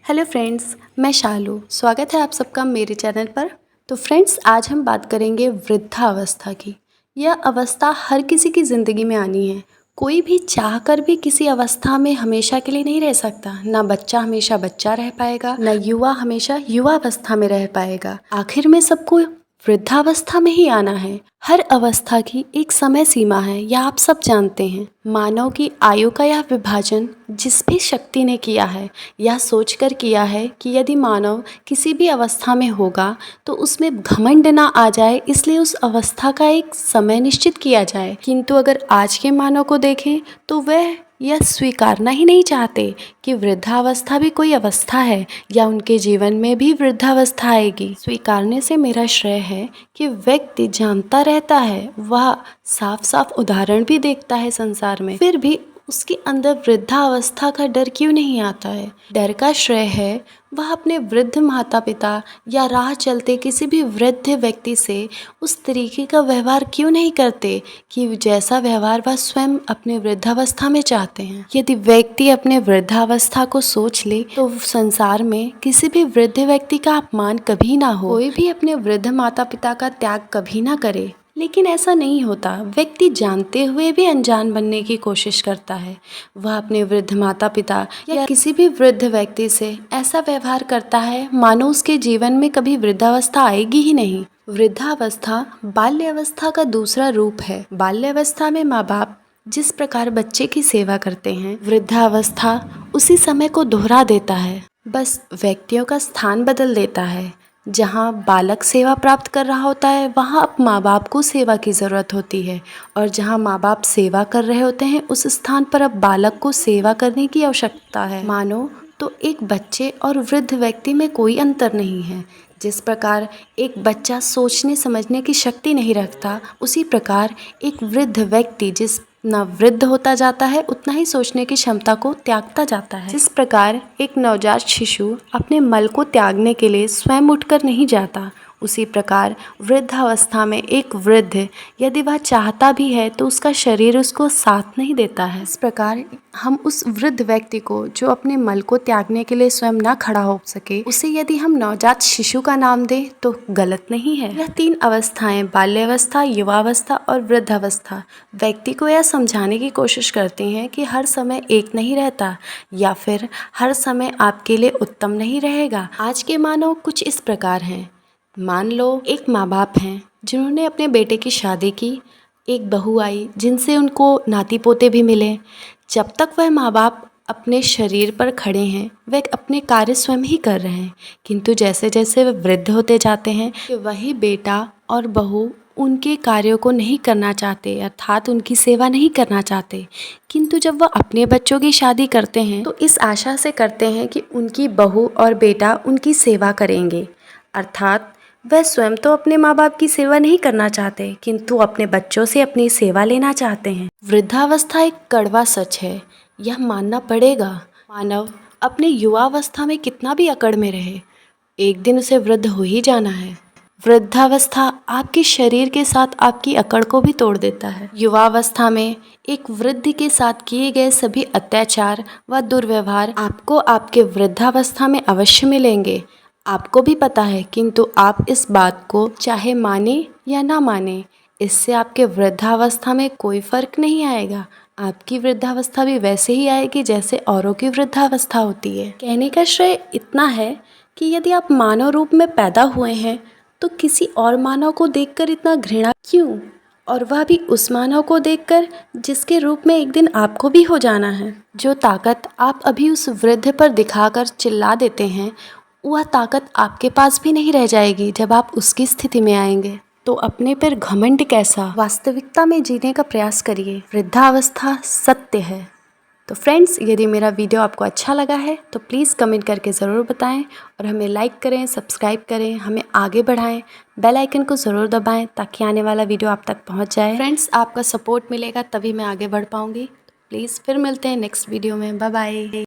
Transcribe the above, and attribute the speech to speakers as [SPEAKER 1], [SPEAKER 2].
[SPEAKER 1] Hello friends, मैं शालू। स्वागत है आप सबका मेरे चैनल पर। तो फ्रेंड्स, आज हम बात करेंगे वृद्धावस्था की। यह अवस्था हर किसी की ज़िंदगी में आनी है। कोई भी चाहकर भी किसी अवस्था में हमेशा के लिए नहीं रह सकता। ना बच्चा हमेशा बच्चा रह पाएगा, ना युवा हमेशा युवा अवस्था में रह पाएगा। आखिर में सबको वृद्धावस्था में ही आना है। हर अवस्था की एक समय सीमा है, यह आप सब जानते हैं। मानव की आयु का यह विभाजन जिस भी शक्ति ने किया है, यह सोचकर किया है कि यदि मानव किसी भी अवस्था में होगा तो उसमें घमंड ना आ जाए, इसलिए उस अवस्था का एक समय निश्चित किया जाए। किंतु अगर आज के मानव को देखें तो वह यह स्वीकारना ही नहीं चाहते कि वृद्धावस्था भी कोई अवस्था है या उनके जीवन में भी वृद्धावस्था आएगी। स्वीकारने से मेरा श्रेय है कि व्यक्ति जानता रहता है, वह साफ साफ उदाहरण भी देखता है संसार में, फिर भी उसके अंदर वृद्धावस्था का डर क्यों नहीं आता है। डर का श्रेय है वह अपने वृद्ध माता पिता या राह चलते किसी भी वृद्ध व्यक्ति से उस तरीके का व्यवहार क्यों नहीं करते कि जैसा व्यवहार वह स्वयं अपने वृद्धावस्था में चाहते हैं। यदि व्यक्ति अपने वृद्धावस्था को सोच ले तो संसार में किसी भी वृद्ध व्यक्ति का अपमान कभी ना हो, कोई भी अपने वृद्ध माता पिता का त्याग कभी ना करे। लेकिन ऐसा नहीं होता। व्यक्ति जानते हुए भी अनजान बनने की कोशिश करता है। वह अपने वृद्ध माता पिता या किसी भी वृद्ध व्यक्ति से ऐसा व्यवहार करता है मानो उसके जीवन में कभी वृद्धावस्था आएगी ही नहीं। वृद्धावस्था बाल्यावस्था का दूसरा रूप है। बाल्यावस्था में माँ बाप जिस प्रकार बच्चे की सेवा करते हैं, वृद्धावस्था उसी समय को दोहरा देता है। बस व्यक्तियों का स्थान बदल देता है। जहाँ बालक सेवा प्राप्त कर रहा होता है वहाँ अब माँ बाप को सेवा की ज़रूरत होती है, और जहाँ माँ बाप सेवा कर रहे होते हैं उस स्थान पर अब बालक को सेवा करने की आवश्यकता है। मानो तो एक बच्चे और वृद्ध व्यक्ति में कोई अंतर नहीं है। जिस प्रकार एक बच्चा सोचने समझने की शक्ति नहीं रखता, उसी प्रकार एक वृद्ध व्यक्ति जितना वृद्ध होता जाता है उतना ही सोचने की क्षमता को त्यागता जाता है। जिस प्रकार एक नवजात शिशु अपने मल को त्यागने के लिए स्वयं उठकर नहीं जाता, उसी प्रकार वृद्धावस्था में एक वृद्ध यदि वह चाहता भी है तो उसका शरीर उसको साथ नहीं देता है। इस प्रकार हम उस वृद्ध व्यक्ति को जो अपने मल को त्यागने के लिए स्वयं ना खड़ा हो सके, उसे यदि हम नवजात शिशु का नाम दें तो गलत नहीं है। यह तीन अवस्थाएं, बाल्यावस्था, युवावस्था और वृद्धावस्था, व्यक्ति को यह समझाने की कोशिश करती हैं कि हर समय एक नहीं रहता या फिर हर समय आपके लिए उत्तम नहीं रहेगा। आज के मानव कुछ इस प्रकार हैं। मान लो एक माँ बाप हैं जिन्होंने अपने बेटे की शादी की, एक बहू आई जिनसे उनको नाती पोते भी मिले। जब तक वह माँ बाप अपने शरीर पर खड़े हैं वह अपने कार्य स्वयं ही कर रहे हैं, किंतु जैसे जैसे वे वृद्ध होते जाते हैं वही बेटा और बहू उनके कार्यों को नहीं करना चाहते, अर्थात उनकी सेवा नहीं करना चाहते। किंतु जब वह अपने बच्चों की शादी करते हैं तो इस आशा से करते हैं कि उनकी बहू और बेटा उनकी सेवा करेंगे, अर्थात वह स्वयं तो अपने माँ बाप की सेवा नहीं करना चाहते किंतु अपने बच्चों से अपनी सेवा लेना चाहते हैं। वृद्धावस्था एक कड़वा सच है, यह मानना पड़ेगा। मानव अपने युवावस्था में कितना भी अकड़ में रहे, एक दिन उसे वृद्ध हो ही जाना है। वृद्धावस्था आपके शरीर के साथ आपकी अकड़ को भी तोड़ देता है। युवावस्था में एक वृद्ध के साथ किए गए सभी अत्याचार व दुर्व्यवहार आपको आपके वृद्धावस्था में अवश्य मिलेंगे। आपको भी पता है, किंतु आप इस बात को चाहे माने या ना माने, इससे आपके वृद्धावस्था में कोई फर्क नहीं आएगा। आपकी वृद्धावस्था भी वैसे ही आएगी जैसे औरों की वृद्धावस्था होती है। कहने का श्रेय इतना है कि यदि आप मानव रूप में पैदा हुए हैं तो किसी और मानव को देखकर इतना घृणा क्यों, और वह भी उस मानव को देखकर जिसके रूप में एक दिन आपको भी हो जाना है। जो ताकत आप अभी उस वृद्ध पर दिखाकर चिल्ला देते हैं, वह ताकत आपके पास भी नहीं रह जाएगी जब आप उसकी स्थिति में आएंगे। तो अपने पर घमंड कैसा, वास्तविकता में जीने का प्रयास करिए। वृद्धावस्था सत्य है। तो फ्रेंड्स, यदि मेरा वीडियो आपको अच्छा लगा है तो प्लीज़ कमेंट करके ज़रूर बताएं और हमें लाइक करें, सब्सक्राइब करें, हमें आगे बढ़ाएं। बेल आइकन को ज़रूर दबाएं ताकि आने वाला वीडियो आप तक पहुंच जाए। फ्रेंड्स, आपका सपोर्ट मिलेगा तभी मैं आगे बढ़ पाऊंगी। प्लीज़ फिर मिलते हैं नेक्स्ट वीडियो में। Bye bye.